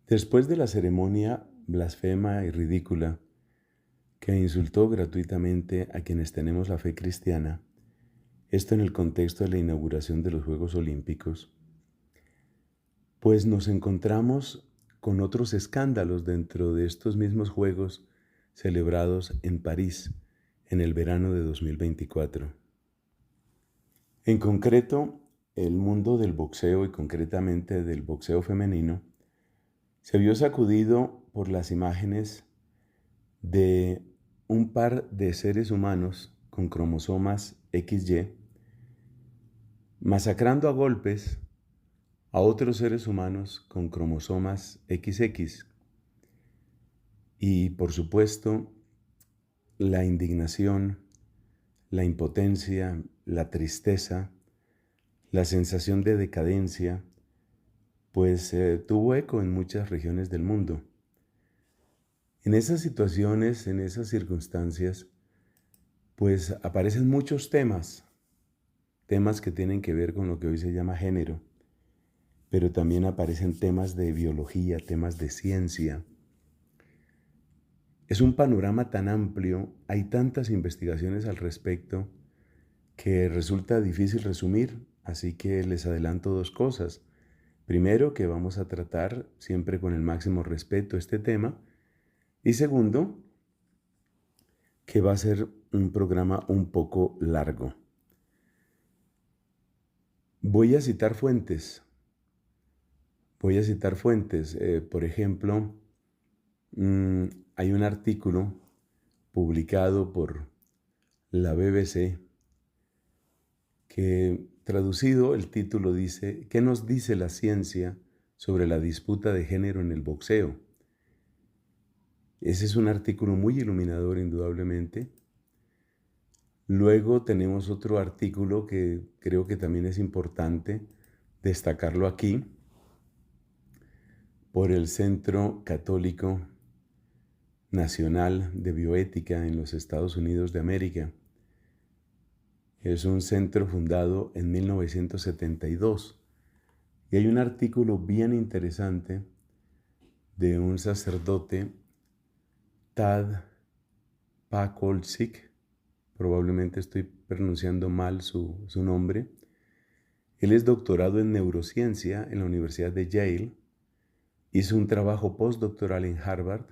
Después de la ceremonia blasfema y ridícula que insultó gratuitamente a quienes tenemos la fe cristiana, esto en el contexto de la inauguración de los Juegos Olímpicos, pues nos encontramos con otros escándalos dentro de estos mismos Juegos celebrados en París en el verano de 2024. En concreto, el mundo del boxeo y concretamente del boxeo femenino se vio sacudido por las imágenes de un par de seres humanos con cromosomas XY masacrando a golpes a otros seres humanos con cromosomas XX. Y por supuesto, la indignación, la impotencia, la tristeza, la sensación de decadencia, pues tuvo eco en muchas regiones del mundo. En esas situaciones, en esas circunstancias, pues aparecen muchos temas que tienen que ver con lo que hoy se llama género, pero también aparecen temas de biología, temas de ciencia. Es un panorama tan amplio, hay tantas investigaciones al respecto, que resulta difícil resumir, así que les adelanto dos cosas. Primero, que vamos a tratar siempre con el máximo respeto este tema, y segundo, que va a ser un programa un poco largo. Voy a citar fuentes. Por ejemplo, hay un artículo publicado por la BBC que, traducido, el título dice: ¿qué nos dice la ciencia sobre la disputa de género en el boxeo? Ese es un artículo muy iluminador, indudablemente. Luego tenemos otro artículo que creo que también es importante destacarlo aquí, por el Centro Católico Nacional de Bioética en los Estados Unidos de América. Es un centro fundado en 1972 y hay un artículo bien interesante de un sacerdote, Tad Pakolsik, probablemente estoy pronunciando mal su nombre. Él es doctorado en neurociencia en la Universidad de Yale, hizo un trabajo postdoctoral en Harvard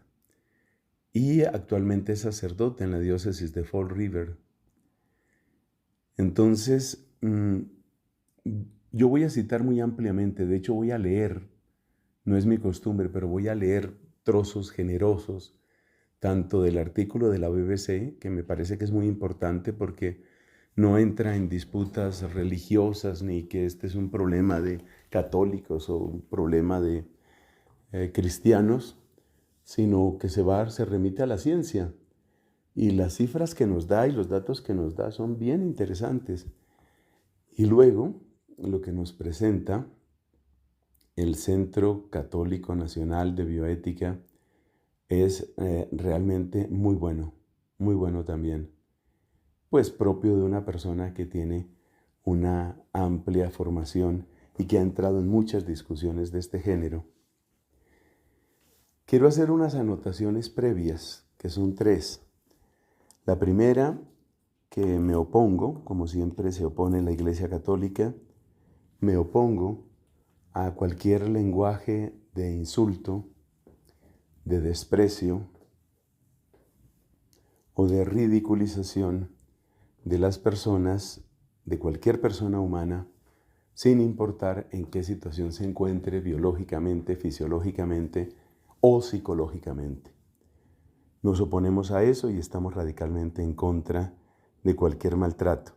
y actualmente es sacerdote en la diócesis de Fall River. Entonces, yo voy a citar muy ampliamente, de hecho voy a leer, no es mi costumbre, pero voy a leer trozos generosos, tanto del artículo de la BBC, que me parece que es muy importante porque no entra en disputas religiosas ni que este es un problema de católicos o un problema de cristianos, sino que se remite a la ciencia. Y las cifras que nos da y los datos que nos da son bien interesantes. Y luego, lo que nos presenta el Centro Católico Nacional de Bioética es realmente muy bueno también, pues propio de una persona que tiene una amplia formación y que ha entrado en muchas discusiones de este género. Quiero hacer unas anotaciones previas, que son tres. La primera, que me opongo, como siempre se opone la Iglesia Católica, me opongo a cualquier lenguaje de insulto, de desprecio o de ridiculización de las personas, de cualquier persona humana, sin importar en qué situación se encuentre biológicamente, fisiológicamente o psicológicamente. Nos oponemos a eso y estamos radicalmente en contra de cualquier maltrato.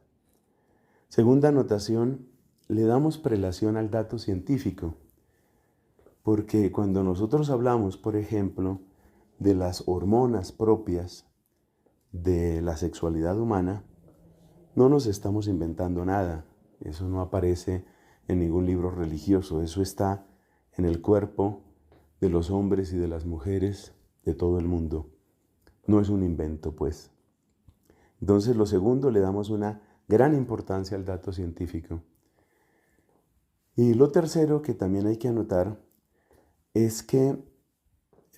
Segunda anotación, le damos prelación al dato científico, porque cuando nosotros hablamos, por ejemplo, de las hormonas propias de la sexualidad humana, no nos estamos inventando nada. Eso no aparece en ningún libro religioso. Eso está en el cuerpo de los hombres y de las mujeres de todo el mundo. No es un invento, pues. Entonces, lo segundo, le damos una gran importancia al dato científico. Y lo tercero que también hay que anotar es que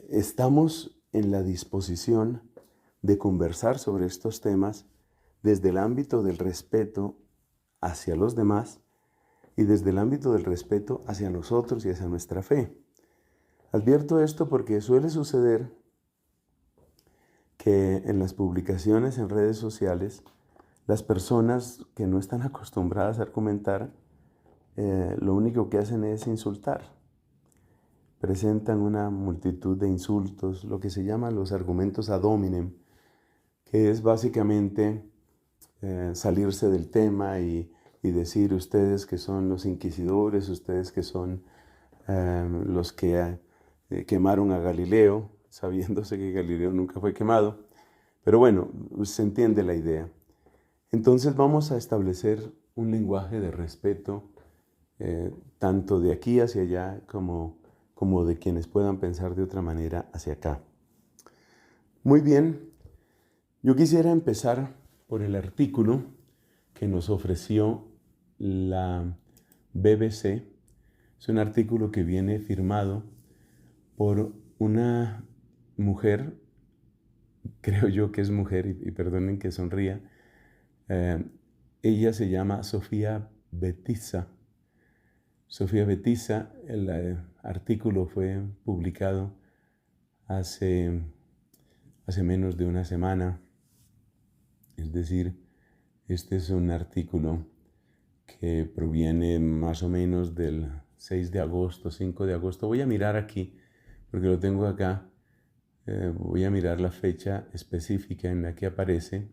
estamos en la disposición de conversar sobre estos temas desde el ámbito del respeto hacia los demás y desde el ámbito del respeto hacia nosotros y hacia nuestra fe. Advierto esto porque suele suceder que en las publicaciones en redes sociales, las personas que no están acostumbradas a argumentar, lo único que hacen es insultar. Presentan una multitud de insultos, lo que se llama los argumentos ad hominem, que es básicamente salirse del tema y decir ustedes que son los inquisidores, ustedes que son los que quemaron a Galileo, sabiéndose que Galileo nunca fue quemado. Pero bueno, se entiende la idea. Entonces vamos a establecer un lenguaje de respeto, tanto de aquí hacia allá como de quienes puedan pensar de otra manera hacia acá. Muy bien, yo quisiera empezar por el artículo que nos ofreció la BBC. Es un artículo que viene firmado por una mujer, creo yo que es mujer, y perdonen que sonría, ella se llama Sofía Betisa. Sofía Betisa, el artículo fue publicado hace menos de una semana, es decir, este es un artículo que proviene más o menos del 6 de agosto, 5 de agosto. Voy a mirar aquí, porque lo tengo acá. Voy a mirar la fecha específica en la que aparece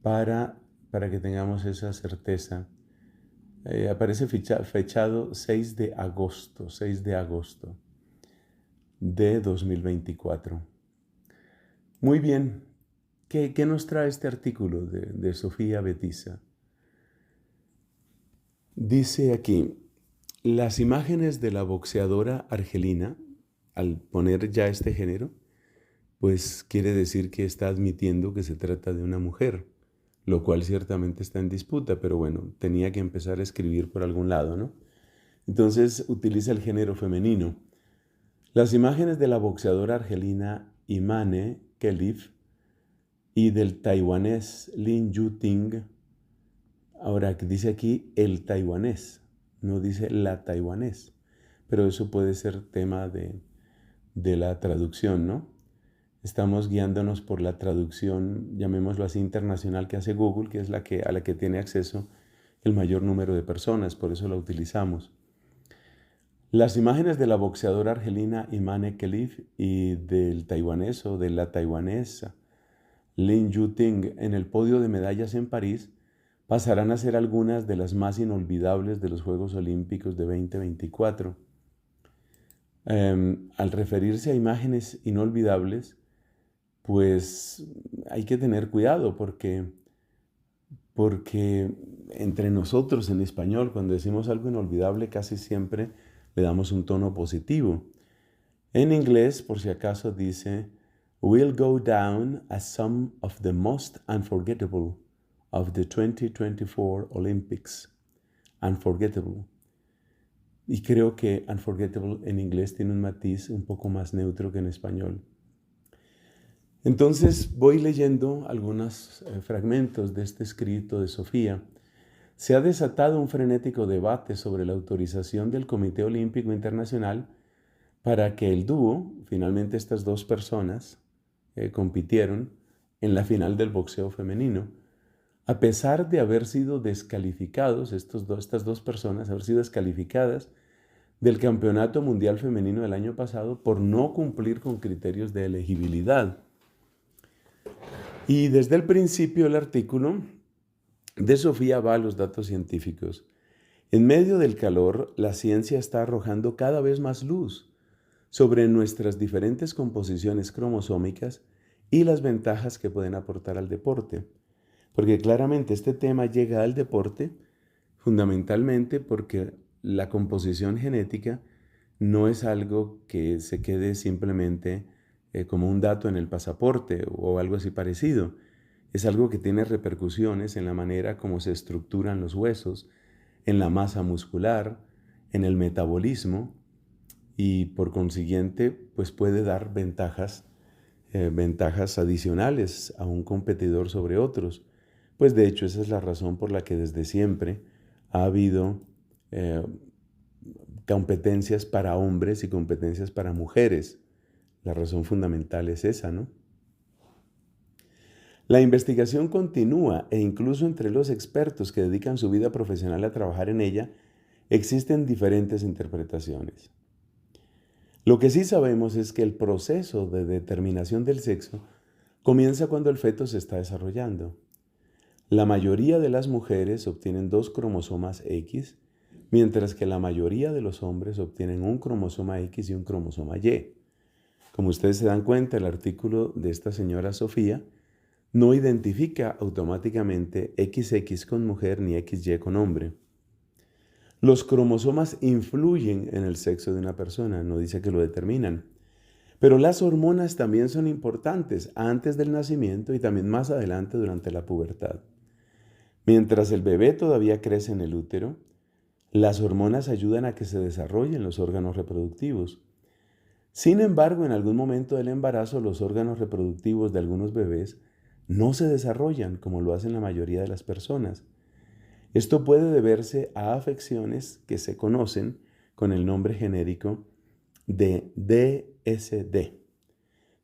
para que tengamos esa certeza. Aparece fechado 6 de agosto de 2024. Muy bien, ¿qué nos trae este artículo de Sofía Betisa? Dice aquí, las imágenes de la boxeadora argelina, al poner ya este género, pues quiere decir que está admitiendo que se trata de una mujer, lo cual ciertamente está en disputa, pero bueno, tenía que empezar a escribir por algún lado, ¿no? Entonces utiliza el género femenino. Las imágenes de la boxeadora argelina Imane Khelif y del taiwanés Lin Yuting, ahora que dice aquí el taiwanés, no dice la taiwanés, pero eso puede ser tema de la traducción, ¿no? Estamos guiándonos por la traducción, llamémoslo así, internacional que hace Google, que es a la que tiene acceso el mayor número de personas, por eso la utilizamos. Las imágenes de la boxeadora argelina Imane Khelif y del taiwanés o de la taiwanesa Lin Yuting en el podio de medallas en París pasarán a ser algunas de las más inolvidables de los Juegos Olímpicos de 2024. Al referirse a imágenes inolvidables, pues hay que tener cuidado porque entre nosotros en español, cuando decimos algo inolvidable, casi siempre le damos un tono positivo. En inglés, por si acaso, dice, will go down as some of the most unforgettable of the 2024 Olympics. Unforgettable. Y creo que unforgettable en inglés tiene un matiz un poco más neutro que en español. Entonces voy leyendo algunos fragmentos de este escrito de Sofía. Se ha desatado un frenético debate sobre la autorización del Comité Olímpico Internacional para que el dúo, finalmente estas dos personas, compitieron en la final del boxeo femenino, a pesar de haber sido descalificados, estas dos personas, haber sido descalificadas del Campeonato Mundial Femenino del año pasado por no cumplir con criterios de elegibilidad. Y desde el principio el artículo de Sofía va a los datos científicos. En medio del calor, la ciencia está arrojando cada vez más luz sobre nuestras diferentes composiciones cromosómicas y las ventajas que pueden aportar al deporte. Porque claramente este tema llega al deporte fundamentalmente porque la composición genética no es algo que se quede simplemente como un dato en el pasaporte o algo así parecido. Es algo que tiene repercusiones en la manera como se estructuran los huesos, en la masa muscular, en el metabolismo y por consiguiente pues puede dar ventajas adicionales a un competidor sobre otros. Pues de hecho esa es la razón por la que desde siempre ha habido eh, competencias para hombres y competencias para mujeres. La razón fundamental es esa, ¿no? La investigación continúa e incluso entre los expertos que dedican su vida profesional a trabajar en ella, existen diferentes interpretaciones. Lo que sí sabemos es que el proceso de determinación del sexo comienza cuando el feto se está desarrollando. La mayoría de las mujeres obtienen 2 cromosomas X, mientras que la mayoría de los hombres obtienen un cromosoma X y un cromosoma Y. Como ustedes se dan cuenta, el artículo de esta señora Sofía no identifica automáticamente XX con mujer ni XY con hombre. Los cromosomas influyen en el sexo de una persona, no dice que lo determinan. Pero las hormonas también son importantes antes del nacimiento y también más adelante durante la pubertad. Mientras el bebé todavía crece en el útero, las hormonas ayudan a que se desarrollen los órganos reproductivos. Sin embargo, en algún momento del embarazo, los órganos reproductivos de algunos bebés no se desarrollan como lo hacen la mayoría de las personas. Esto puede deberse a afecciones que se conocen con el nombre genérico de DSD,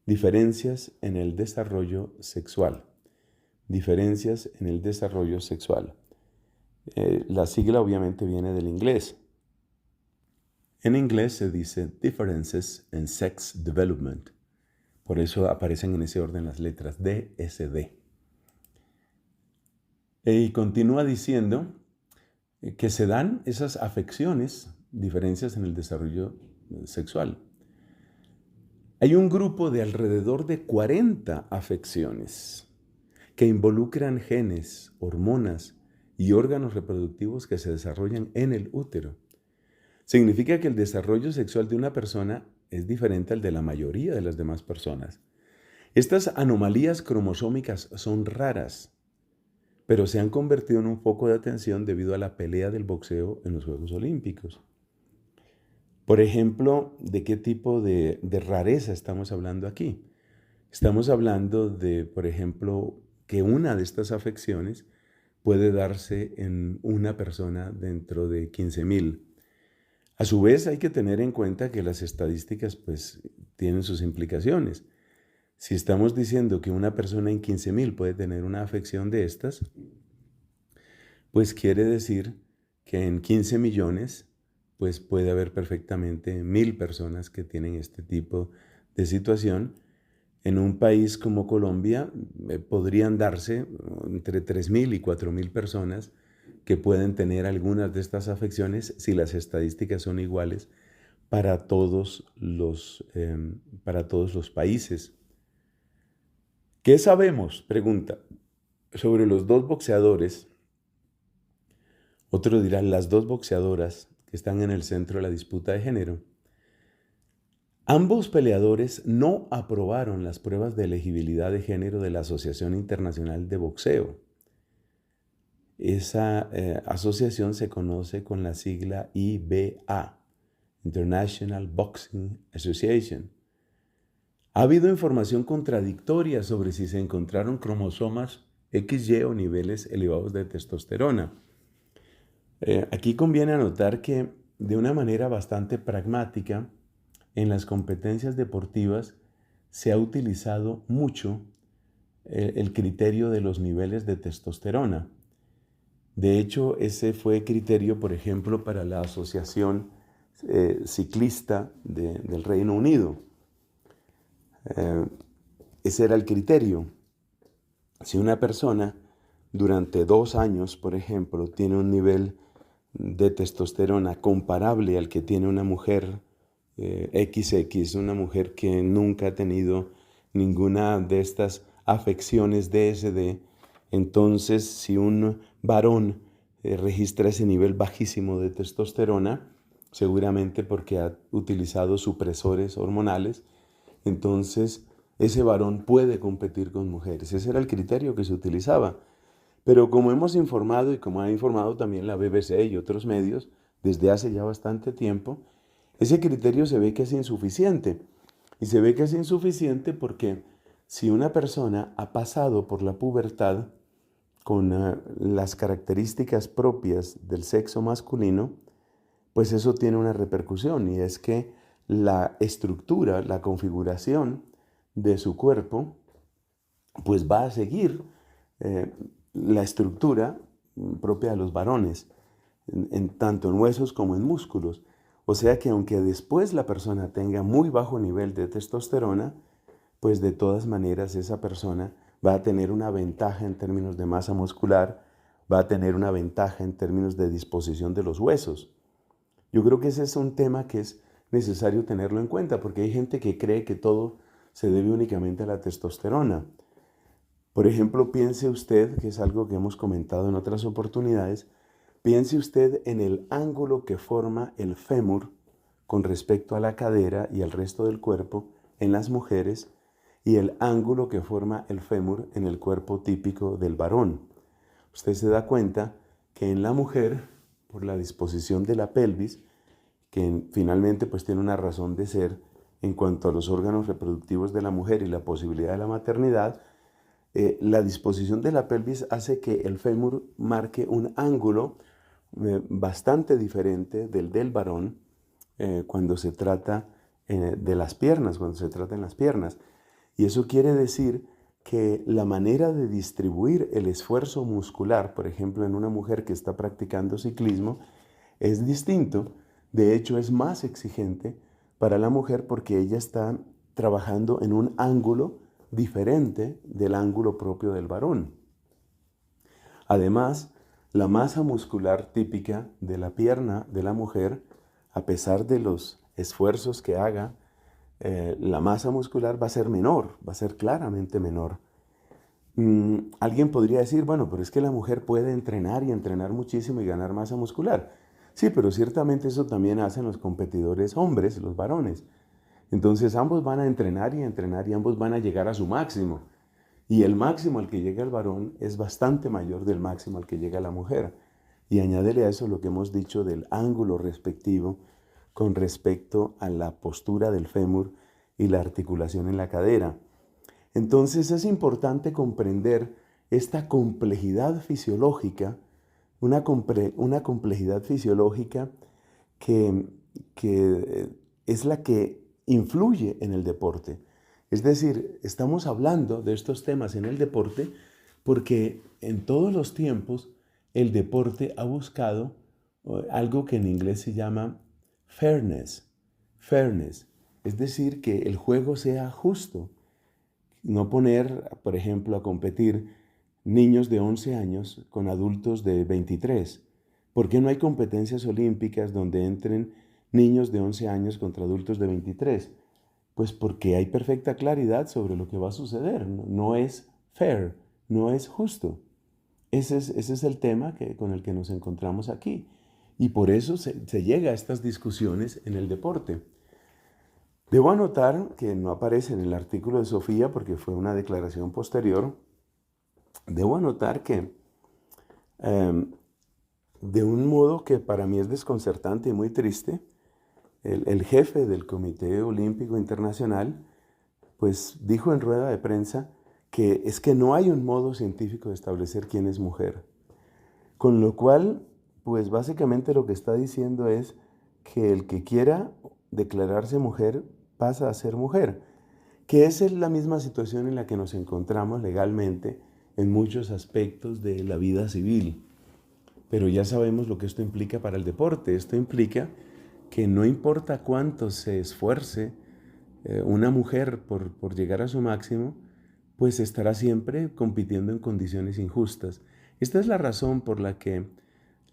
diferencias en el desarrollo sexual. Diferencias en el desarrollo sexual. La sigla obviamente viene del inglés. En inglés se dice Differences in Sex Development. Por eso aparecen en ese orden las letras DSD. Y continúa diciendo que se dan esas afecciones, diferencias en el desarrollo sexual. Hay un grupo de alrededor de 40 afecciones que involucran genes, hormonas y órganos reproductivos que se desarrollan en el útero. Significa que el desarrollo sexual de una persona es diferente al de la mayoría de las demás personas. Estas anomalías cromosómicas son raras, pero se han convertido en un foco de atención debido a la pelea del boxeo en los Juegos Olímpicos. Por ejemplo, ¿de qué tipo de rareza estamos hablando aquí? Estamos hablando de, por ejemplo, que una de estas afecciones puede darse en una persona dentro de 15,000. A su vez, hay que tener en cuenta que las estadísticas pues tienen sus implicaciones. Si estamos diciendo que una persona en 15,000 puede tener una afección de estas, pues quiere decir que en 15 millones pues puede haber perfectamente 1,000 personas que tienen este tipo de situación. En un país como Colombia podrían darse entre 3,000 y 4,000 personas que pueden tener algunas de estas afecciones si las estadísticas son iguales para todos los países. ¿Qué sabemos? Pregunta. Sobre los 2 boxeadores, otro dirá las 2 boxeadoras que están en el centro de la disputa de género. Ambos peleadores no aprobaron las pruebas de elegibilidad de género de la Asociación Internacional de Boxeo. Esa asociación se conoce con la sigla IBA, International Boxing Association. Ha habido información contradictoria sobre si se encontraron cromosomas XY o niveles elevados de testosterona. Aquí conviene anotar que de una manera bastante pragmática, en las competencias deportivas se ha utilizado mucho el criterio de los niveles de testosterona. De hecho, ese fue criterio, por ejemplo, para la Asociación Ciclista del Reino Unido. Ese era el criterio. Si una persona durante 2 años, por ejemplo, tiene un nivel de testosterona comparable al que tiene una mujer XX, una mujer que nunca ha tenido ninguna de estas afecciones DSD, entonces si un varón registra ese nivel bajísimo de testosterona, seguramente porque ha utilizado supresores hormonales, entonces ese varón puede competir con mujeres. Ese era el criterio que se utilizaba. Pero como hemos informado y como ha informado también la BBC y otros medios desde hace ya bastante tiempo, Ese criterio se ve que es insuficiente. Y se ve que es insuficiente porque si una persona ha pasado por la pubertad con las características propias del sexo masculino, pues eso tiene una repercusión y es que la estructura, la configuración de su cuerpo, pues va a seguir eh, la estructura propia de los varones, tanto en huesos como en músculos. O sea que aunque después la persona tenga muy bajo nivel de testosterona, pues de todas maneras esa persona va a tener una ventaja en términos de masa muscular, va a tener una ventaja en términos de disposición de los huesos. Yo creo que ese es un tema que es necesario tenerlo en cuenta, porque hay gente que cree que todo se debe únicamente a la testosterona. Por ejemplo, piense usted, que es algo que hemos comentado en otras oportunidades, piense usted en el ángulo que forma el fémur con respecto a la cadera y al resto del cuerpo en las mujeres y el ángulo que forma el fémur en el cuerpo típico del varón. Usted se da cuenta que en la mujer, por la disposición de la pelvis, que finalmente pues tiene una razón de ser en cuanto a los órganos reproductivos de la mujer y la posibilidad de la maternidad, la disposición de la pelvis hace que el fémur marque un ángulo bastante diferente del varón cuando se trata de las piernas, cuando se trata en las piernas. Y eso quiere decir que la manera de distribuir el esfuerzo muscular, por ejemplo, en una mujer que está practicando ciclismo, es distinto. De hecho, es más exigente para la mujer porque ella está trabajando en un ángulo diferente del ángulo propio del varón. Además, la masa muscular típica de la pierna de la mujer, a pesar de los esfuerzos que haga, la masa muscular va a ser menor, va a ser claramente menor. Alguien podría decir, bueno, pero es que la mujer puede entrenar y entrenar muchísimo y ganar masa muscular. Sí, pero ciertamente eso también hacen los competidores hombres, los varones. Entonces ambos van a entrenar y ambos van a llegar a su máximo. Y el máximo al que llega el varón es bastante mayor del máximo al que llega la mujer. Y añádele a eso lo que hemos dicho del ángulo respectivo con respecto a la postura del fémur y la articulación en la cadera. Entonces es importante comprender esta complejidad fisiológica, una complejidad fisiológica que, que es la que influye en el deporte. Es decir, estamos hablando de estos temas en el deporte porque en todos los tiempos el deporte ha buscado algo que en inglés se llama fairness. Fairness, es decir, que el juego sea justo. No poner, por ejemplo, a competir niños de 11 años con adultos de 23. ¿Por qué no hay competencias olímpicas donde entren niños de 11 años contra adultos de 23? Pues porque hay perfecta claridad sobre lo que va a suceder. No es fair, no es justo. Ese es el tema con el que nos encontramos aquí. Y por eso se llega a estas discusiones en el deporte. Debo anotar que no aparece en el artículo de Sofía porque fue una declaración posterior. Debo anotar que de un modo que para mí es desconcertante y muy triste, el jefe del Comité Olímpico Internacional pues dijo en rueda de prensa que es que no hay un modo científico de establecer quién es mujer. Con lo cual, pues básicamente lo que está diciendo es que el que quiera declararse mujer pasa a ser mujer, que esa es la misma situación en la que nos encontramos legalmente en muchos aspectos de la vida civil. Pero ya sabemos lo que esto implica para el deporte. Esto implica que no importa cuánto se esfuerce una mujer por llegar a su máximo, pues estará siempre compitiendo en condiciones injustas. Esta es la razón por la que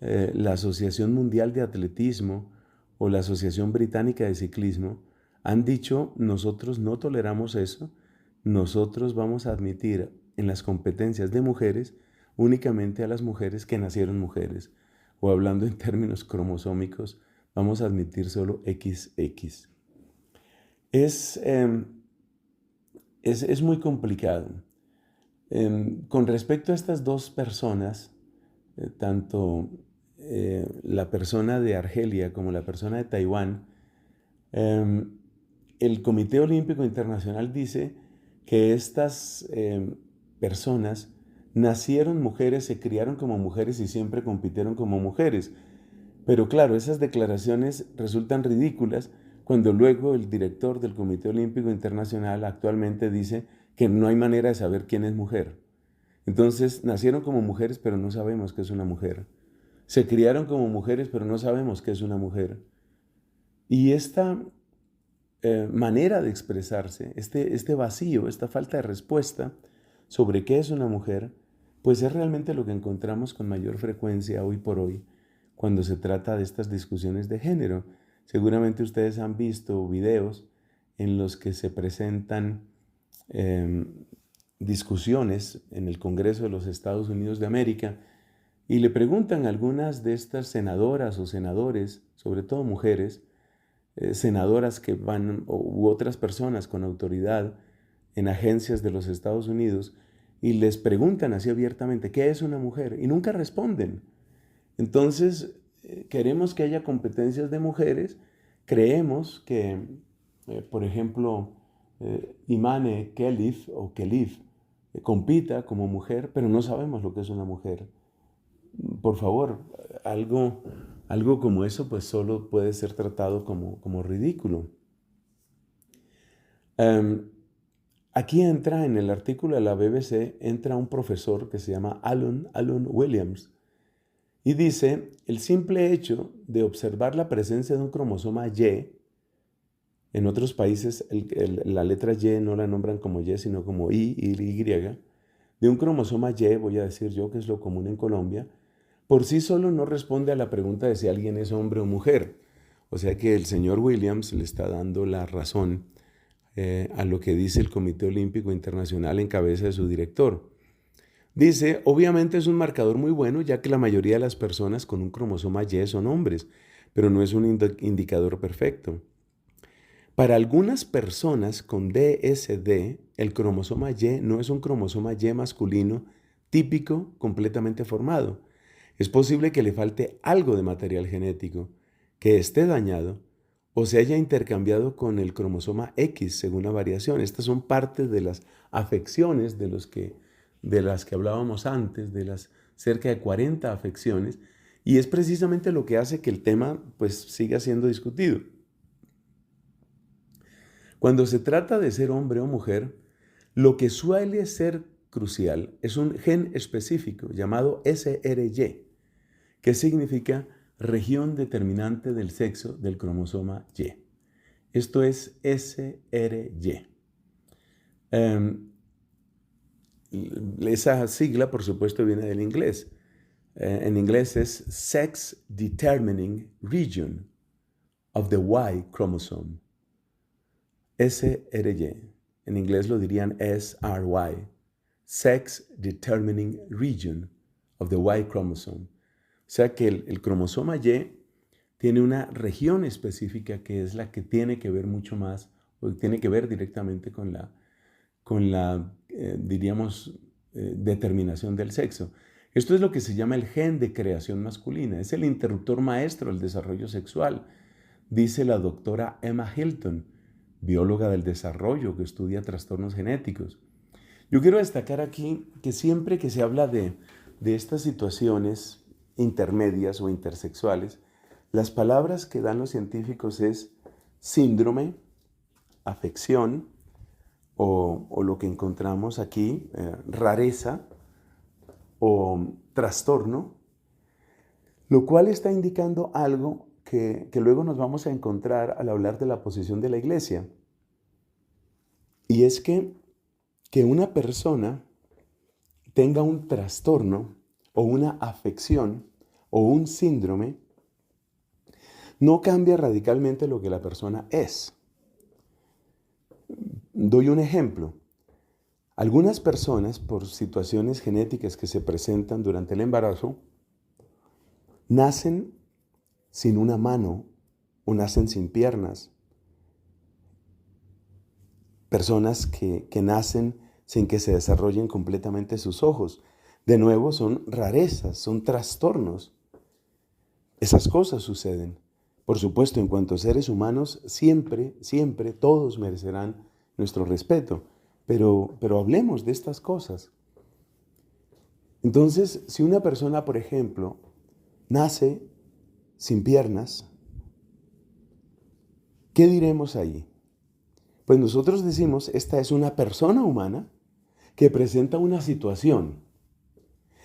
la Asociación Mundial de Atletismo o la Asociación Británica de Ciclismo han dicho, nosotros no toleramos eso, nosotros vamos a admitir en las competencias de mujeres únicamente a las mujeres que nacieron mujeres, o hablando en términos cromosómicos, vamos a admitir solo XX. Es, es muy complicado. Con respecto a estas dos personas, tanto la persona de Argelia como la persona de Taiwán, El Comité Olímpico Internacional dice que estas personas nacieron mujeres, se criaron como mujeres y siempre compitieron como mujeres. Pero claro, esas declaraciones resultan ridículas cuando luego el director del Comité Olímpico Internacional actualmente dice que no hay manera de saber quién es mujer. Entonces, nacieron como mujeres, pero no sabemos qué es una mujer. Se criaron como mujeres, pero no sabemos qué es una mujer. Y esta manera de expresarse, este vacío, esta falta de respuesta sobre qué es una mujer, pues es realmente lo que encontramos con mayor frecuencia hoy por hoy cuando se trata de estas discusiones de género. Seguramente ustedes han visto videos en los que se presentan discusiones en el Congreso de los Estados Unidos de América y le preguntan a algunas de estas senadoras o senadores, sobre todo mujeres, senadoras que van u otras personas con autoridad en agencias de los Estados Unidos y les preguntan así abiertamente, ¿qué es una mujer? Y nunca responden. Entonces, queremos que haya competencias de mujeres, creemos que, por ejemplo, Imane Khelif compita como mujer, pero no sabemos lo que es una mujer. Por favor, algo como eso pues solo puede ser tratado como ridículo. Aquí entra en el artículo de la BBC, entra un profesor que se llama Alan Williams y dice, el simple hecho de observar la presencia de un cromosoma Y, en otros países la letra Y no la nombran como Y, sino como Y, de un cromosoma Y, voy a decir yo que es lo común en Colombia, por sí solo no responde a la pregunta de si alguien es hombre o mujer. O sea que el señor Williams le está dando la razón a lo que dice el Comité Olímpico Internacional en cabeza de su director. Dice, obviamente es un marcador muy bueno ya que la mayoría de las personas con un cromosoma Y son hombres, pero no es un indicador perfecto. Para algunas personas con DSD, el cromosoma Y no es un cromosoma Y masculino típico completamente formado. Es posible que le falte algo de material genético, que esté dañado o se haya intercambiado con el cromosoma X según la variación. Estas son parte de las afecciones de las que hablábamos antes, de las cerca de 40 afecciones, y es precisamente lo que hace que el tema pues siga siendo discutido. Cuando se trata de ser hombre o mujer, lo que suele ser crucial es un gen específico llamado SRY, que significa región determinante del sexo del cromosoma Y. Esto es SRY. Esa sigla, por supuesto, viene del inglés. En inglés es Sex Determining Region of the Y chromosome. SRY. En inglés lo dirían SRY. Sex Determining Region of the Y chromosome. O sea que el cromosoma Y tiene una región específica que es la que tiene que ver mucho más, o tiene que ver directamente con la diríamos, determinación del sexo. Esto es lo que se llama el gen de creación masculina. Es el interruptor maestro del desarrollo sexual, dice la doctora Emma Hilton, bióloga del desarrollo que estudia trastornos genéticos. Yo quiero destacar aquí que siempre que se habla de estas situaciones intermedias o intersexuales, las palabras que dan los científicos es síndrome, afección, o lo que encontramos aquí, rareza o trastorno, lo cual está indicando algo que luego nos vamos a encontrar al hablar de la posición de la Iglesia. Y es que una persona tenga un trastorno o una afección o un síndrome no cambia radicalmente lo que la persona es. Doy un ejemplo. Algunas personas, por situaciones genéticas que se presentan durante el embarazo, nacen sin una mano o nacen sin piernas. Personas que nacen sin que se desarrollen completamente sus ojos. De nuevo, son rarezas, son trastornos. Esas cosas suceden. Por supuesto, en cuanto a seres humanos, siempre, siempre todos merecerán nuestro respeto, pero hablemos de estas cosas. Entonces, si una persona, por ejemplo, nace sin piernas, ¿qué diremos ahí? Pues nosotros decimos, esta es una persona humana que presenta una situación.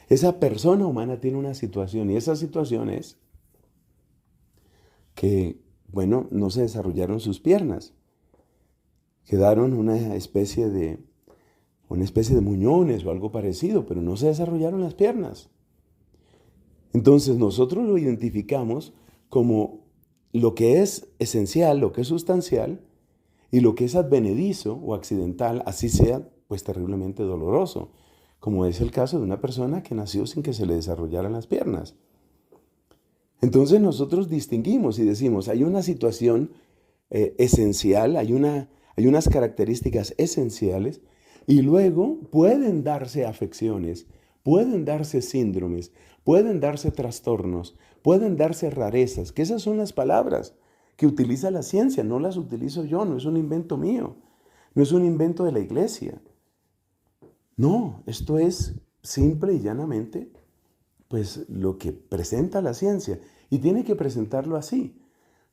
Esa persona humana tiene una situación y esa situación es que, bueno, no se desarrollaron sus piernas. Quedaron una especie de muñones o algo parecido, pero no se desarrollaron las piernas. Entonces nosotros lo identificamos como lo que es esencial, lo que es sustancial, y lo que es advenedizo o accidental, así sea, pues terriblemente doloroso, como es el caso de una persona que nació sin que se le desarrollaran las piernas. Entonces nosotros distinguimos y decimos, hay una situación esencial, hay unas características esenciales, y luego pueden darse afecciones, pueden darse síndromes, pueden darse trastornos, pueden darse rarezas, que esas son las palabras que utiliza la ciencia, no las utilizo yo, no es un invento mío, no es un invento de la iglesia. No, esto es simple y llanamente pues lo que presenta la ciencia y tiene que presentarlo así,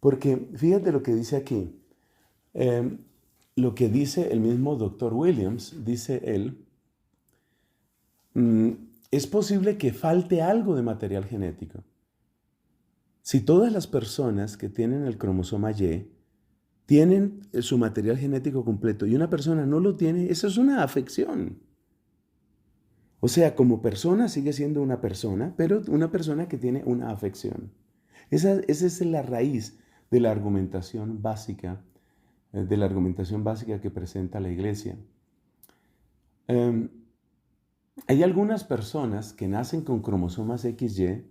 porque fíjate lo que dice aquí, lo que dice el mismo doctor Williams, dice él, es posible que falte algo de material genético. Si todas las personas que tienen el cromosoma Y tienen su material genético completo y una persona no lo tiene, eso es una afección. O sea, como persona sigue siendo una persona, pero una persona que tiene una afección. Esa es la raíz de la argumentación básica, que presenta la iglesia. Hay algunas personas que nacen con cromosomas XY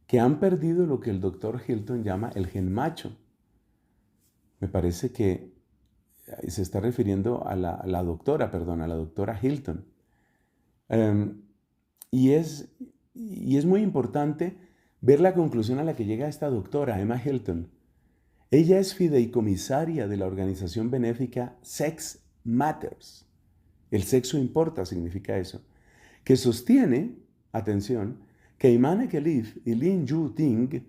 que han perdido lo que el doctor Hilton llama el gen macho. Me parece que se está refiriendo a la doctora Hilton. Y es muy importante ver la conclusión a la que llega esta doctora, Emma Hilton. Ella es fideicomisaria de la organización benéfica Sex Matters. El sexo importa, significa eso. Que sostiene, atención, que Imane Khelif y Lin Yu Ting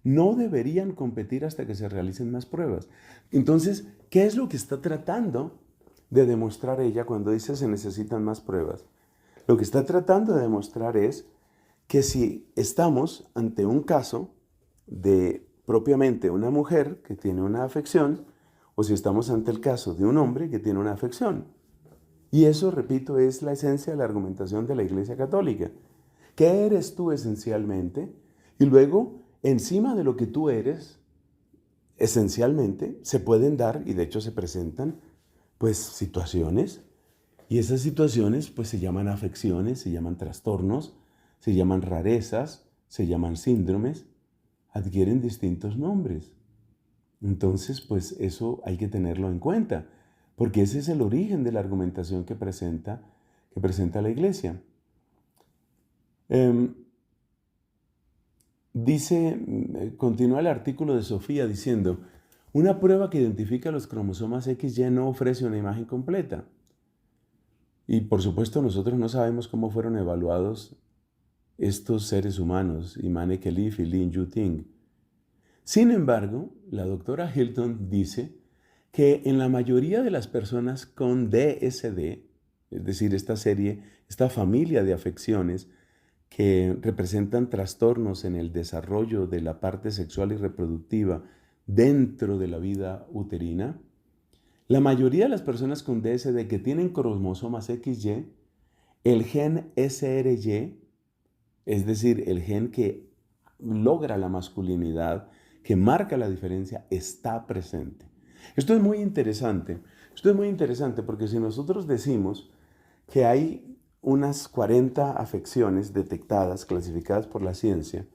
no deberían competir hasta que se realicen más pruebas. Entonces, ¿qué es lo que está tratando de demostrar ella cuando dice se necesitan más pruebas? Lo que está tratando de demostrar es que si estamos ante un caso de propiamente una mujer que tiene una afección, o si estamos ante el caso de un hombre que tiene una afección. Y eso, repito, es la esencia de la argumentación de la Iglesia Católica. ¿Qué eres tú esencialmente? Y luego, encima de lo que tú eres, esencialmente, se pueden dar, y de hecho se presentan, pues situaciones. Y esas situaciones, pues se llaman afecciones, se llaman trastornos, se llaman rarezas, se llaman síndromes, adquieren distintos nombres. Entonces, pues eso hay que tenerlo en cuenta, porque ese es el origen de la argumentación que presenta la Iglesia. Continúa el artículo de Sofía diciendo, una prueba que identifica los cromosomas XY no ofrece una imagen completa. Y por supuesto nosotros no sabemos cómo fueron evaluados estos seres humanos, Imane Khelif y Lin Yu Ting. Sin embargo, la doctora Hilton dice que en la mayoría de las personas con DSD, es decir, esta familia de afecciones que representan trastornos en el desarrollo de la parte sexual y reproductiva dentro de la vida uterina, la mayoría de las personas con DSD que tienen cromosomas XY, el gen SRY, es decir, el gen que logra la masculinidad, que marca la diferencia, está presente. Esto es muy interesante. Porque si nosotros decimos que hay unas 40 afecciones detectadas, clasificadas por la ciencia,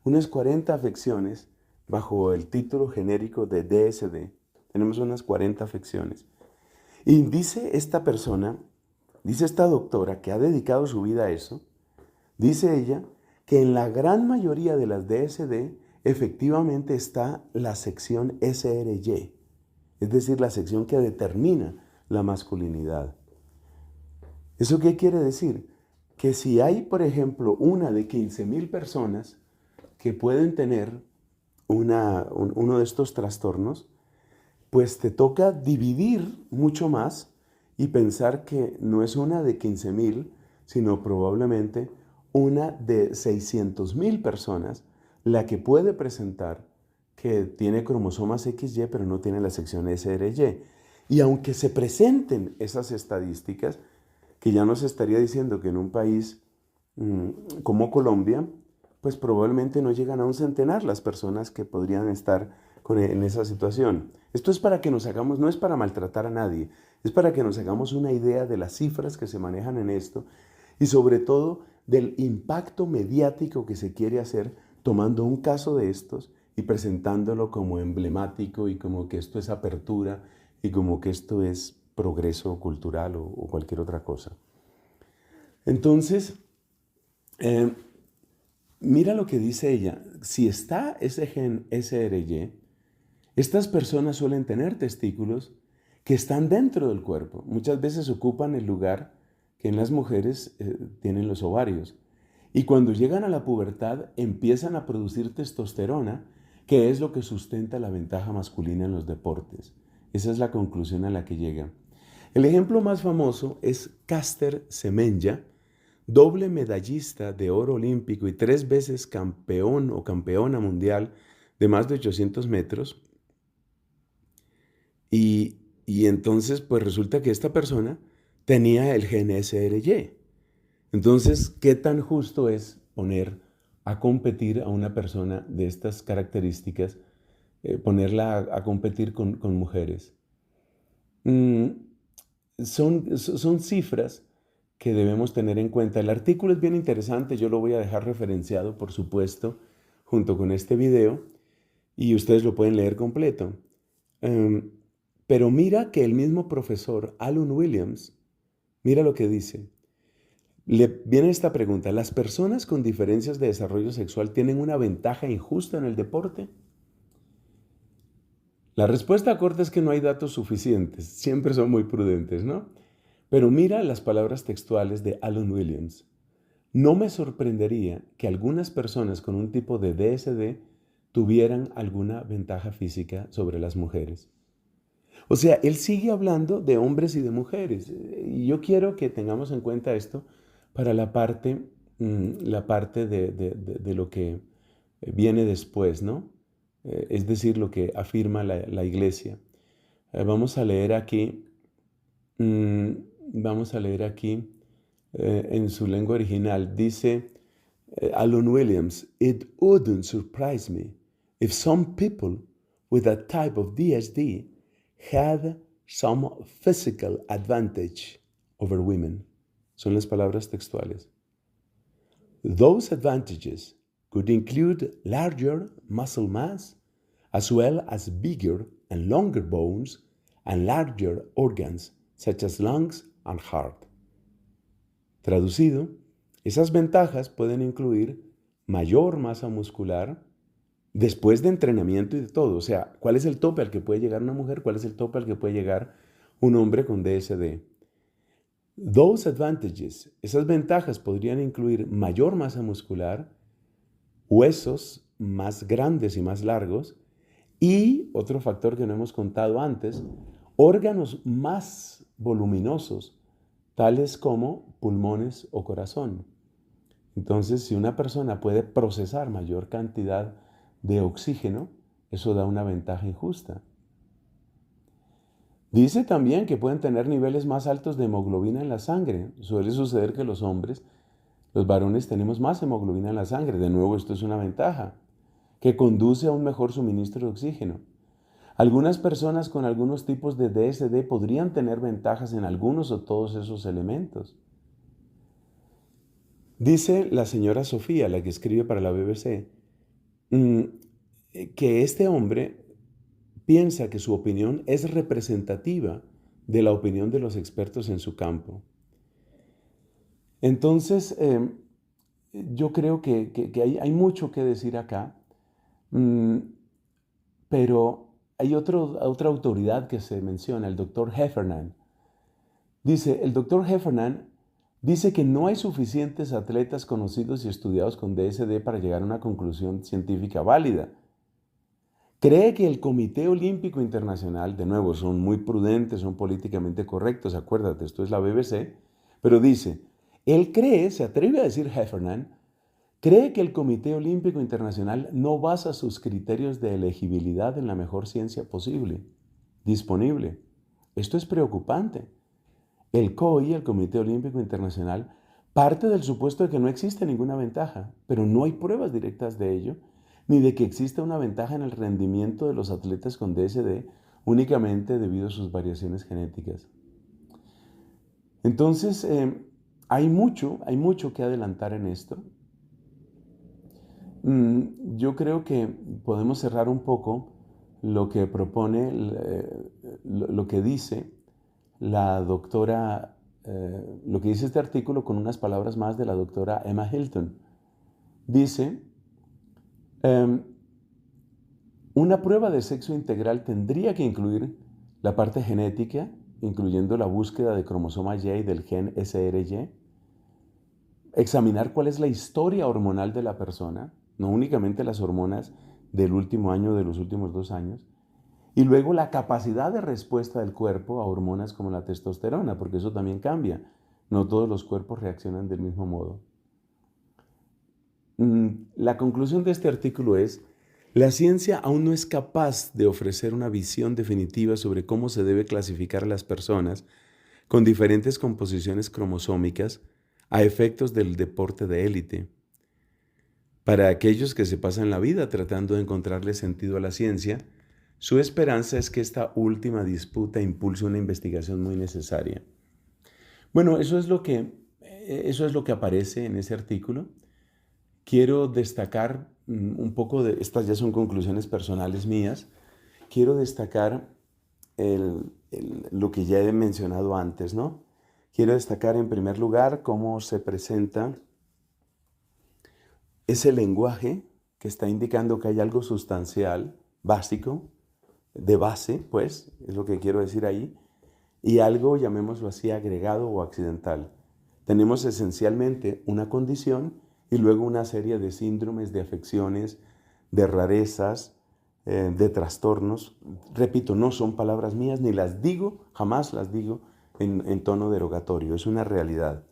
unas 40 afecciones bajo el título genérico de DSD, tenemos unas 40 afecciones. Y dice esta persona, dice esta doctora que ha dedicado su vida a eso, dice ella que en la gran mayoría de las DSD efectivamente está la sección SRY, es decir, la sección que determina la masculinidad. ¿Eso qué quiere decir? Que si hay, por ejemplo, una de 15,000 personas que pueden tener uno de estos trastornos, pues te toca dividir mucho más y pensar que no es una de 15,000, sino probablemente una de 600,000 personas la que puede presentar que tiene cromosomas XY pero no tiene la sección SRY. Y aunque se presenten esas estadísticas, que ya nos estaría diciendo que en un país como Colombia, pues probablemente no llegan a un centenar las personas que podrían estar en esa situación. Esto es para que nos hagamos, no es para maltratar a nadie, es para que nos hagamos una idea de las cifras que se manejan en esto y sobre todo del impacto mediático que se quiere hacer tomando un caso de estos y presentándolo como emblemático y como que esto es apertura y como que esto es progreso cultural o cualquier otra cosa. Entonces, mira lo que dice ella. Si está ese gen SRY, estas personas suelen tener testículos que están dentro del cuerpo. Muchas veces ocupan el lugar que en las mujeres tienen los ovarios. Y cuando llegan a la pubertad empiezan a producir testosterona, que es lo que sustenta la ventaja masculina en los deportes. Esa es la conclusión a la que llegan. El ejemplo más famoso es Caster Semenya, doble medallista de oro olímpico y 3 veces campeón o campeona mundial de más de 800 metros. Y entonces, pues resulta que esta persona tenía el gen SRY. Entonces, ¿qué tan justo es poner a competir a una persona de estas características, ponerla a competir con mujeres? Son cifras que debemos tener en cuenta. El artículo es bien interesante, yo lo voy a dejar referenciado, por supuesto, junto con este video, y ustedes lo pueden leer completo. Pero mira que el mismo profesor Alan Williams, mira lo que dice. Le viene esta pregunta: ¿las personas con diferencias de desarrollo sexual tienen una ventaja injusta en el deporte? La respuesta corta es que no hay datos suficientes, siempre son muy prudentes, ¿no? Pero mira las palabras textuales de Alan Williams. No me sorprendería que algunas personas con un tipo de DSD tuvieran alguna ventaja física sobre las mujeres. O sea, él sigue hablando de hombres y de mujeres. Y yo quiero que tengamos en cuenta esto para la parte de lo que viene después, ¿no? Es decir, lo que afirma la iglesia. Vamos a leer aquí, en su lengua original. Dice Alan Williams, "It wouldn't surprise me if some people with a type of DSD had some physical advantage over women." Son las palabras textuales. Those advantages could include larger muscle mass, as well as bigger and longer bones and larger organs, such as lungs and heart. Traducido, esas ventajas pueden incluir mayor masa muscular después de entrenamiento y de todo. O sea, ¿cuál es el tope al que puede llegar una mujer? ¿Cuál es el tope al que puede llegar un hombre con DSD? Those advantages, esas ventajas podrían incluir mayor masa muscular, huesos más grandes y más largos y, otro factor que no hemos contado antes, órganos más voluminosos, tales como pulmones o corazón. Entonces, si una persona puede procesar mayor cantidad de oxígeno, eso da una ventaja injusta. Dice también que pueden tener niveles más altos de hemoglobina en la sangre. Suele suceder que los hombres, los varones, tenemos más hemoglobina en la sangre. De nuevo, esto es una ventaja que conduce a un mejor suministro de oxígeno. Algunas personas con algunos tipos de DSD podrían tener ventajas en algunos o todos esos elementos. Dice la señora Sofía, la que escribe para la BBC, que este hombre piensa que su opinión es representativa de la opinión de los expertos en su campo. Entonces, yo creo que hay mucho que decir acá, Mm, pero hay otra autoridad que se menciona, el doctor Heffernan. Dice, el doctor Heffernan dice que no hay suficientes atletas conocidos y estudiados con DSD para llegar a una conclusión científica válida. Cree que el Comité Olímpico Internacional, de nuevo, son muy prudentes, son políticamente correctos, acuérdate, esto es la BBC, pero dice, él cree, se atreve a decir Heffernan, cree que el Comité Olímpico Internacional no basa sus criterios de elegibilidad en la mejor ciencia posible, disponible. Esto es preocupante. El COI, el Comité Olímpico Internacional, parte del supuesto de que no existe ninguna ventaja, pero no hay pruebas directas de ello, ni de que exista una ventaja en el rendimiento de los atletas con DSD únicamente debido a sus variaciones genéticas. Entonces, hay mucho que adelantar en esto. Yo creo que podemos cerrar un poco lo que propone, lo que dice la doctora, lo que dice este artículo con unas palabras más de la doctora Emma Hilton. Dice, una prueba de sexo integral tendría que incluir la parte genética, incluyendo la búsqueda de cromosoma Y y del gen SRY, examinar cuál es la historia hormonal de la persona, no únicamente las hormonas del último año, de los últimos 2 años, y luego la capacidad de respuesta del cuerpo a hormonas como la testosterona, porque eso también cambia. No todos los cuerpos reaccionan del mismo modo. La conclusión de este artículo es, la ciencia aún no es capaz de ofrecer una visión definitiva sobre cómo se debe clasificar a las personas con diferentes composiciones cromosómicas a efectos del deporte de élite. Para aquellos que se pasan la vida tratando de encontrarle sentido a la ciencia, su esperanza es que esta última disputa impulse una investigación muy necesaria. Bueno, eso es lo que aparece en ese artículo. Quiero destacar un poco de, estas ya son conclusiones personales mías, quiero destacar lo que ya he mencionado antes, ¿no? Quiero destacar en primer lugar cómo se presenta ese lenguaje que está indicando que hay algo sustancial, básico, de base, pues, es lo que quiero decir ahí, y algo, llamémoslo así, agregado o accidental. Tenemos esencialmente una condición y luego una serie de síndromes, de afecciones, de rarezas, de trastornos. Repito, no son palabras mías, ni las digo, jamás las digo en tono derogatorio, es una realidad.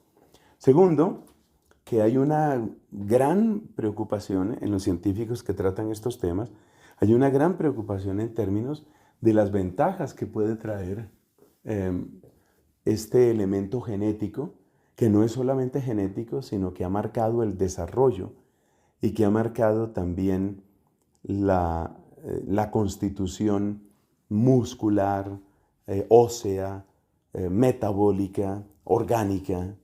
Segundo, que hay una gran preocupación en los científicos que tratan estos temas, hay una gran preocupación en términos de las ventajas que puede traer este elemento genético, que no es solamente genético, sino que ha marcado el desarrollo y que ha marcado también la constitución muscular, ósea, metabólica, orgánica.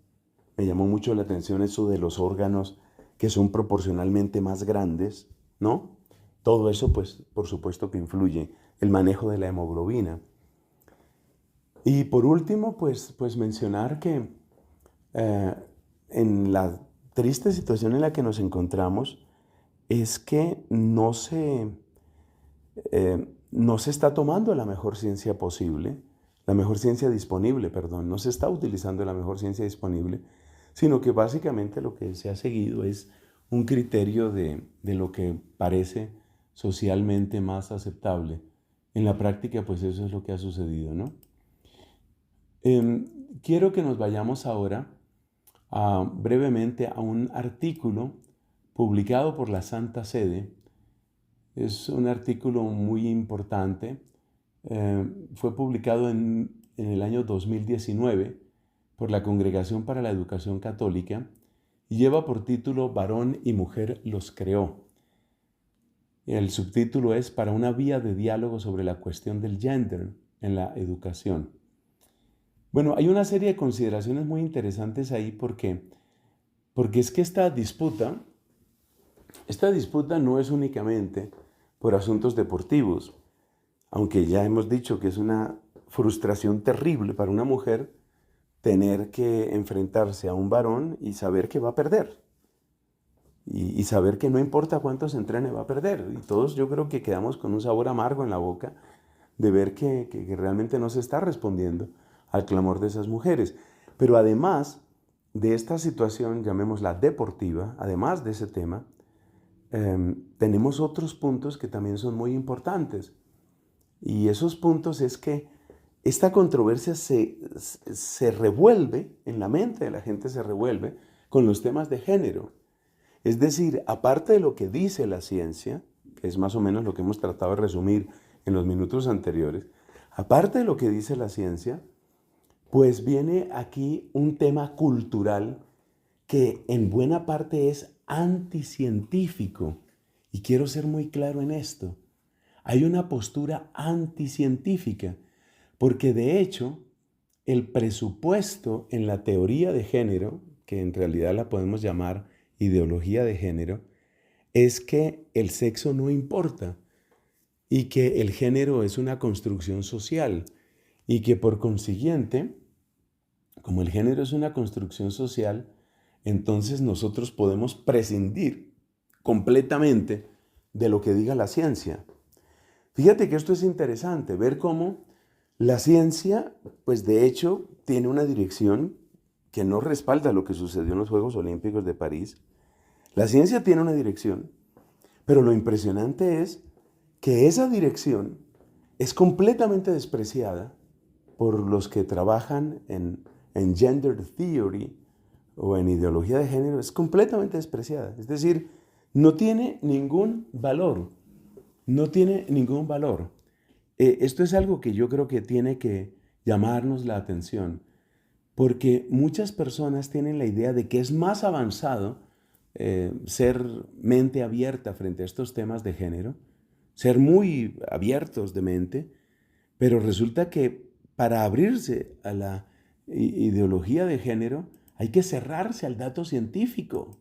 Me llamó mucho la atención eso de los órganos que son proporcionalmente más grandes, ¿no? Todo eso, pues, por supuesto que influye. El manejo de la hemoglobina. Y por último, pues mencionar que en la triste situación en la que nos encontramos es que no se está tomando la mejor ciencia posible, la mejor ciencia disponible, perdón, no se está utilizando la mejor ciencia disponible, sino que básicamente lo que se ha seguido es un criterio de lo que parece socialmente más aceptable. En la práctica, pues eso es lo que ha sucedido, ¿no? Quiero que nos vayamos ahora brevemente a un artículo publicado por la Santa Sede. Es un artículo muy importante. Fue publicado en el año 2019 por la Congregación para la Educación Católica y lleva por título Varón y mujer los creó. El subtítulo es Para una vía de diálogo sobre la cuestión del gender en la educación. Bueno, hay una serie de consideraciones muy interesantes ahí porque es que esta disputa no es únicamente por asuntos deportivos, aunque ya hemos dicho que es una frustración terrible para una mujer tener que enfrentarse a un varón y saber que va a perder. y saber que no importa cuánto se entrene va a perder. Y todos yo creo que quedamos con un sabor amargo en la boca de ver que realmente no se está respondiendo al clamor de esas mujeres. Pero además de esta situación, llamémosla deportiva, además de ese tema, tenemos otros puntos que también son muy importantes. Y esos puntos es que esta controversia se revuelve, en la mente de la gente se revuelve con los temas de género. Es decir, aparte de lo que dice la ciencia, que es más o menos lo que hemos tratado de resumir en los minutos anteriores, aparte de lo que dice la ciencia, pues viene aquí un tema cultural que en buena parte es anticientífico. Y quiero ser muy claro en esto. Hay una postura anticientífica, porque de hecho el presupuesto en la teoría de género, que en realidad la podemos llamar ideología de género, es que el sexo no importa y que el género es una construcción social y que por consiguiente, como el género es una construcción social, entonces nosotros podemos prescindir completamente de lo que diga la ciencia. Fíjate que esto es interesante, ver cómo la ciencia, pues de hecho, tiene una dirección que no respalda lo que sucedió en los Juegos Olímpicos de París. La ciencia tiene una dirección, pero lo impresionante es que esa dirección es completamente despreciada por los que trabajan en gender theory o en ideología de género, es completamente despreciada. Es decir, no tiene ningún valor, no tiene ningún valor. Esto es algo que yo creo que tiene que llamarnos la atención, porque muchas personas tienen la idea de que es más avanzado ser mente abierta frente a estos temas de género, ser muy abiertos de mente, pero resulta que para abrirse a la ideología de género hay que cerrarse al dato científico.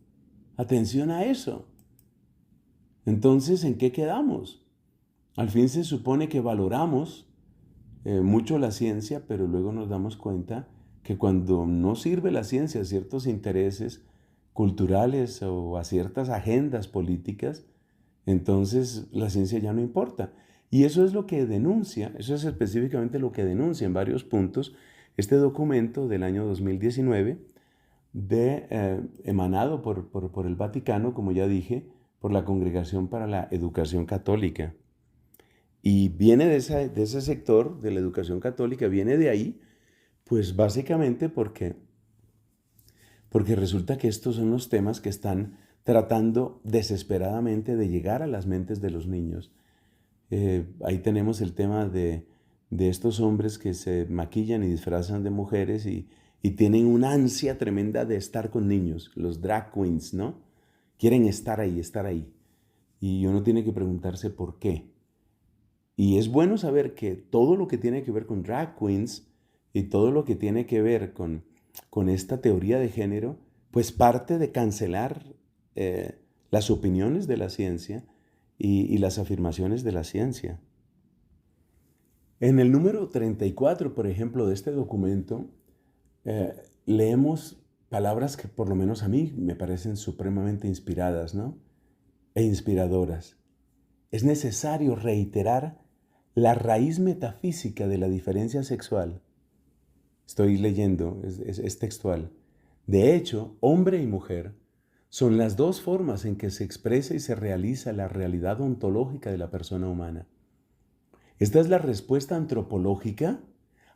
Atención a eso. Entonces, ¿en qué quedamos? Al fin se supone que valoramos mucho la ciencia, pero luego nos damos cuenta que cuando no sirve la ciencia a ciertos intereses culturales o a ciertas agendas políticas, entonces la ciencia ya no importa. Y eso es lo que denuncia, eso es específicamente lo que denuncia en varios puntos este documento del año 2019 emanado por el Vaticano, como ya dije, por la Congregación para la Educación Católica. Y viene de ese sector de la educación católica, viene de ahí, pues básicamente porque resulta que estos son los temas que están tratando desesperadamente de llegar a las mentes de los niños. Ahí tenemos el tema de estos hombres que se maquillan y disfrazan de mujeres y tienen una ansia tremenda de estar con niños, los drag queens, ¿no? Quieren estar ahí, estar ahí. Y uno tiene que preguntarse por qué. Y es bueno saber que todo lo que tiene que ver con drag queens y todo lo que tiene que ver con esta teoría de género, pues parte de cancelar las opiniones de la ciencia y las afirmaciones de la ciencia. En el número 34, por ejemplo, de este documento, leemos palabras que por lo menos a mí me parecen supremamente inspiradas, ¿no? E inspiradoras. Es necesario reiterar la raíz metafísica de la diferencia sexual. Estoy leyendo, es textual. De hecho, hombre y mujer son las dos formas en que se expresa y se realiza la realidad ontológica de la persona humana. Esta es la respuesta antropológica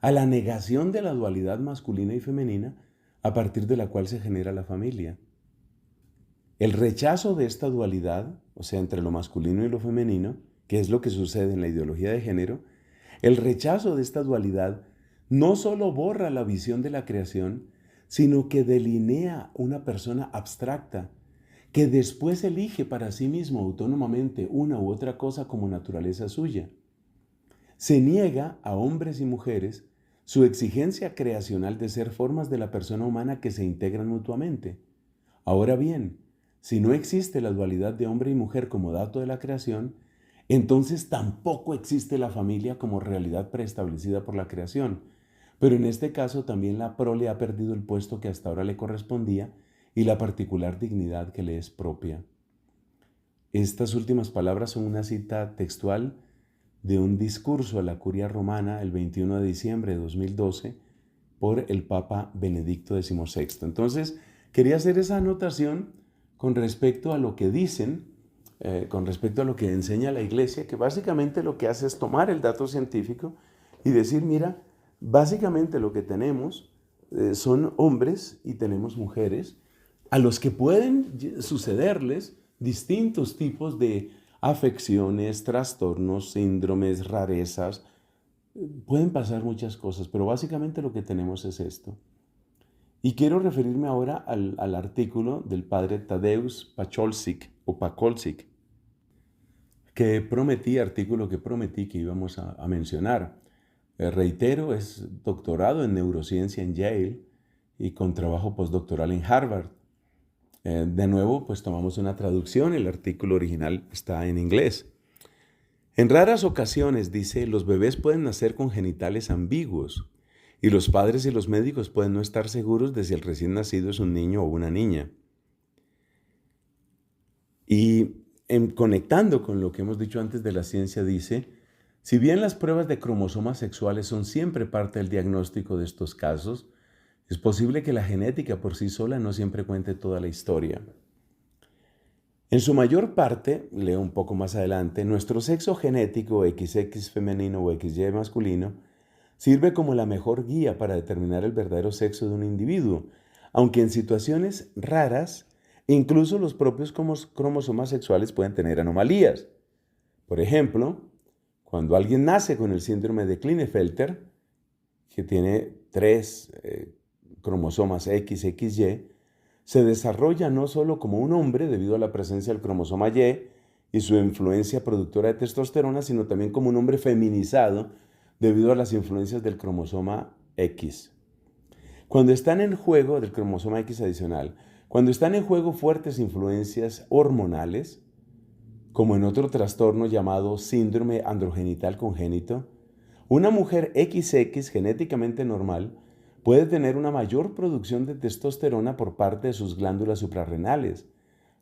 a la negación de la dualidad masculina y femenina a partir de la cual se genera la familia. El rechazo de esta dualidad, o sea, entre lo masculino y lo femenino, que es lo que sucede en la ideología de género, el rechazo de esta dualidad no solo borra la visión de la creación, sino que delinea una persona abstracta, que después elige para sí mismo autónomamente una u otra cosa como naturaleza suya. Se niega a hombres y mujeres su exigencia creacional de ser formas de la persona humana que se integran mutuamente. Ahora bien, si no existe la dualidad de hombre y mujer como dato de la creación, entonces tampoco existe la familia como realidad preestablecida por la creación. Pero en este caso también la prole ha perdido el puesto que hasta ahora le correspondía y la particular dignidad que le es propia. Estas últimas palabras son una cita textual de un discurso a la Curia Romana el 21 de diciembre de 2012 por el Papa Benedicto XVI. Entonces, quería hacer esa anotación con respecto a lo que dicen, con respecto a lo que enseña la Iglesia, que básicamente lo que hace es tomar el dato científico y decir, mira, básicamente lo que tenemos son hombres y tenemos mujeres a los que pueden sucederles distintos tipos de afecciones, trastornos, síndromes, rarezas. Pueden pasar muchas cosas, pero básicamente lo que tenemos es esto. Y quiero referirme ahora al artículo del padre Tadeusz Pakolsik, artículo que prometí que íbamos a mencionar. Reitero, es doctorado en neurociencia en Yale y con trabajo postdoctoral en Harvard. De nuevo, pues tomamos una traducción, el artículo original está en inglés. En raras ocasiones, dice, los bebés pueden nacer con genitales ambiguos y los padres y los médicos pueden no estar seguros de si el recién nacido es un niño o una niña. Y conectando con lo que hemos dicho antes de la ciencia, dice, si bien las pruebas de cromosomas sexuales son siempre parte del diagnóstico de estos casos, es posible que la genética por sí sola no siempre cuente toda la historia. En su mayor parte, leo un poco más adelante, nuestro sexo genético XX femenino o XY masculino sirve como la mejor guía para determinar el verdadero sexo de un individuo, aunque en situaciones raras, incluso los propios cromosomas sexuales pueden tener anomalías. Por ejemplo, cuando alguien nace con el síndrome de Klinefelter, que tiene 3 cromosomas XXY, se desarrolla no solo como un hombre debido a la presencia del cromosoma Y y su influencia productora de testosterona, sino también como un hombre feminizado debido a las influencias del cromosoma X. Cuando están en juego, del cromosoma X adicional, cuando están en juego fuertes influencias hormonales, como en otro trastorno llamado síndrome androgenital congénito, una mujer XX genéticamente normal puede tener una mayor producción de testosterona por parte de sus glándulas suprarrenales,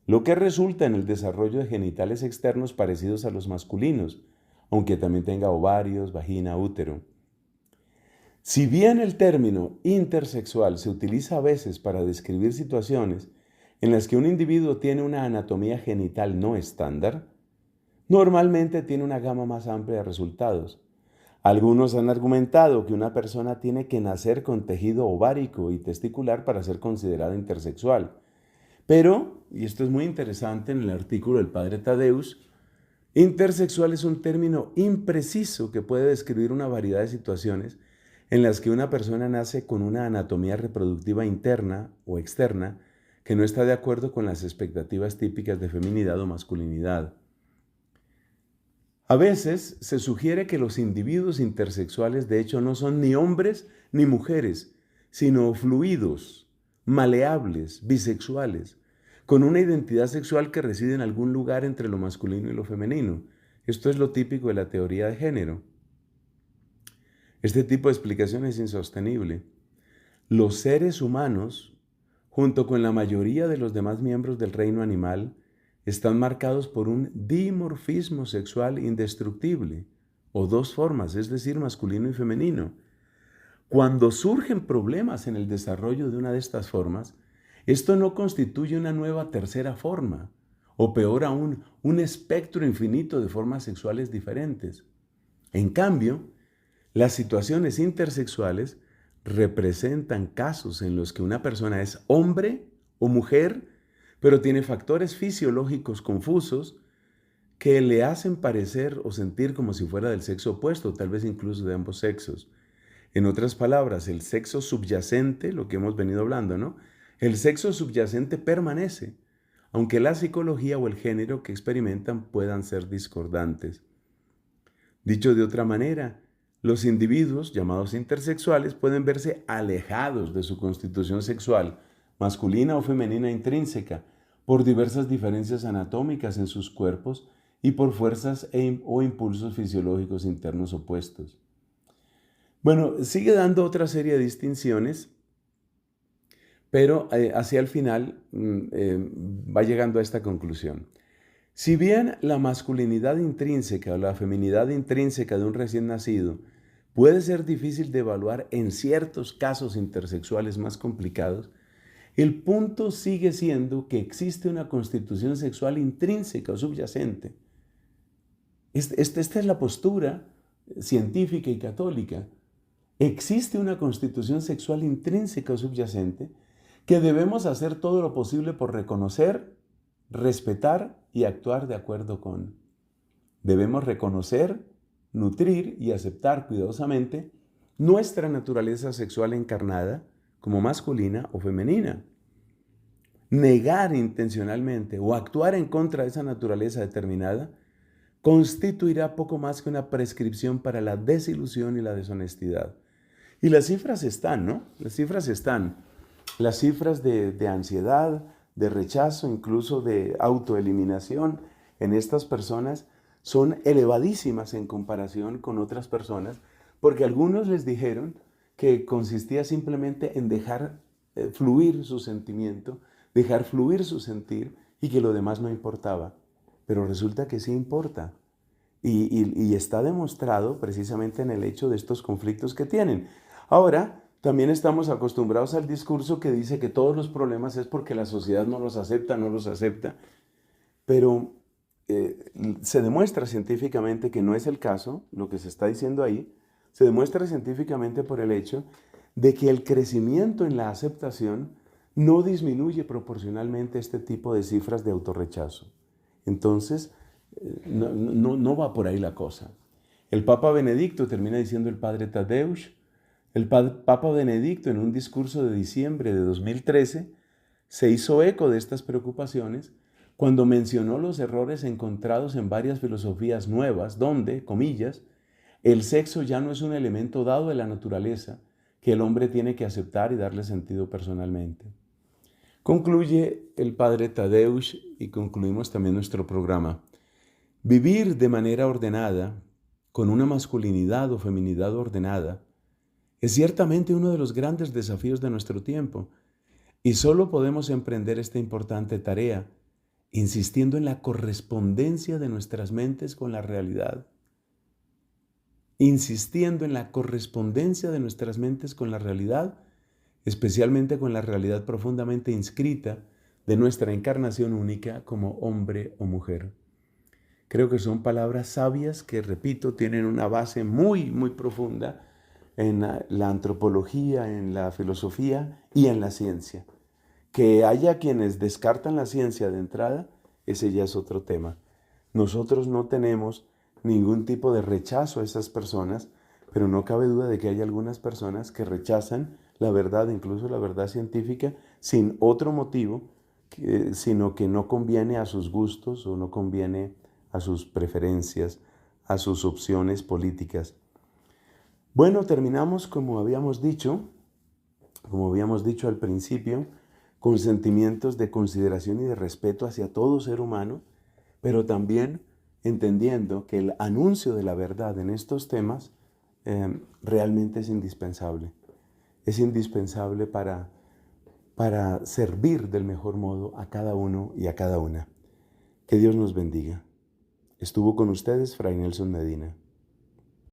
lo que resulta en el desarrollo de genitales externos parecidos a los masculinos, aunque también tenga ovarios, vagina, útero. Si bien el término intersexual se utiliza a veces para describir situaciones en las que un individuo tiene una anatomía genital no estándar, normalmente tiene una gama más amplia de resultados. Algunos han argumentado que una persona tiene que nacer con tejido ovárico y testicular para ser considerada intersexual. Pero, y esto es muy interesante en el artículo del padre Tadeusz, intersexual es un término impreciso que puede describir una variedad de situaciones en las que una persona nace con una anatomía reproductiva interna o externa que no está de acuerdo con las expectativas típicas de feminidad o masculinidad. A veces se sugiere que los individuos intersexuales de hecho no son ni hombres ni mujeres, sino fluidos, maleables, bisexuales, con una identidad sexual que reside en algún lugar entre lo masculino y lo femenino. Esto es lo típico de la teoría de género. Este tipo de explicación es insostenible. Los seres humanos, junto con la mayoría de los demás miembros del reino animal, están marcados por un dimorfismo sexual indestructible, o dos formas, es decir, masculino y femenino. Cuando surgen problemas en el desarrollo de una de estas formas, esto no constituye una nueva tercera forma, o peor aún, un espectro infinito de formas sexuales diferentes. En cambio, las situaciones intersexuales representan casos en los que una persona es hombre o mujer, pero tiene factores fisiológicos confusos que le hacen parecer o sentir como si fuera del sexo opuesto, tal vez incluso de ambos sexos. En otras palabras, el sexo subyacente, lo que hemos venido hablando, ¿no? El sexo subyacente permanece, aunque la psicología o el género que experimentan puedan ser discordantes. Dicho de otra manera, los individuos llamados intersexuales pueden verse alejados de su constitución sexual, masculina o femenina intrínseca, por diversas diferencias anatómicas en sus cuerpos y por fuerzas o impulsos fisiológicos internos opuestos. Bueno, sigue dando otra serie de distinciones, pero hacia el final va llegando a esta conclusión. Si bien la masculinidad intrínseca o la feminidad intrínseca de un recién nacido puede ser difícil de evaluar en ciertos casos intersexuales más complicados, el punto sigue siendo que existe una constitución sexual intrínseca o subyacente. Esta es la postura científica y católica. Existe una constitución sexual intrínseca o subyacente que debemos hacer todo lo posible por reconocer, respetar y actuar de acuerdo con. Debemos reconocer, nutrir y aceptar cuidadosamente nuestra naturaleza sexual encarnada como masculina o femenina. Negar intencionalmente o actuar en contra de esa naturaleza determinada constituirá poco más que una prescripción para la desilusión y la deshonestidad. Y las cifras están, ¿no? Las cifras están. Las cifras de ansiedad, de rechazo, incluso de autoeliminación en estas personas son elevadísimas en comparación con otras personas, porque algunos les dijeron que consistía simplemente en dejar fluir su sentimiento, dejar fluir su sentir y que lo demás no importaba. Pero resulta que sí importa. Y está demostrado precisamente en el hecho de estos conflictos que tienen. Ahora, también estamos acostumbrados al discurso que dice que todos los problemas es porque la sociedad no los acepta, pero se demuestra científicamente que no es el caso, lo que se está diciendo ahí, se demuestra científicamente por el hecho de que el crecimiento en la aceptación no disminuye proporcionalmente este tipo de cifras de autorrechazo. Entonces, no va por ahí la cosa. El Papa Benedicto, termina diciendo el padre Tadeusz, el Papa Benedicto en un discurso de diciembre de 2013 se hizo eco de estas preocupaciones cuando mencionó los errores encontrados en varias filosofías nuevas donde, comillas, el sexo ya no es un elemento dado de la naturaleza que el hombre tiene que aceptar y darle sentido personalmente. Concluye el padre Tadeusz y concluimos también nuestro programa. Vivir de manera ordenada, con una masculinidad o feminidad ordenada, es ciertamente uno de los grandes desafíos de nuestro tiempo y solo podemos emprender esta importante tarea insistiendo en la correspondencia de nuestras mentes con la realidad. Insistiendo en la correspondencia de nuestras mentes con la realidad, especialmente con la realidad profundamente inscrita de nuestra encarnación única como hombre o mujer. Creo que son palabras sabias que, repito, tienen una base muy, muy profunda en la antropología, en la filosofía y en la ciencia. Que haya quienes descartan la ciencia de entrada, ese ya es otro tema. Nosotros no tenemos ningún tipo de rechazo a esas personas, pero no cabe duda de que hay algunas personas que rechazan la verdad, incluso la verdad científica, sin otro motivo, sino que no conviene a sus gustos o no conviene a sus preferencias, a sus opciones políticas. Bueno, terminamos como habíamos dicho al principio, con sentimientos de consideración y de respeto hacia todo ser humano, pero también entendiendo que el anuncio de la verdad en estos temas realmente es indispensable. Es indispensable para servir del mejor modo a cada uno y a cada una. Que Dios nos bendiga. Estuvo con ustedes Fray Nelson Medina.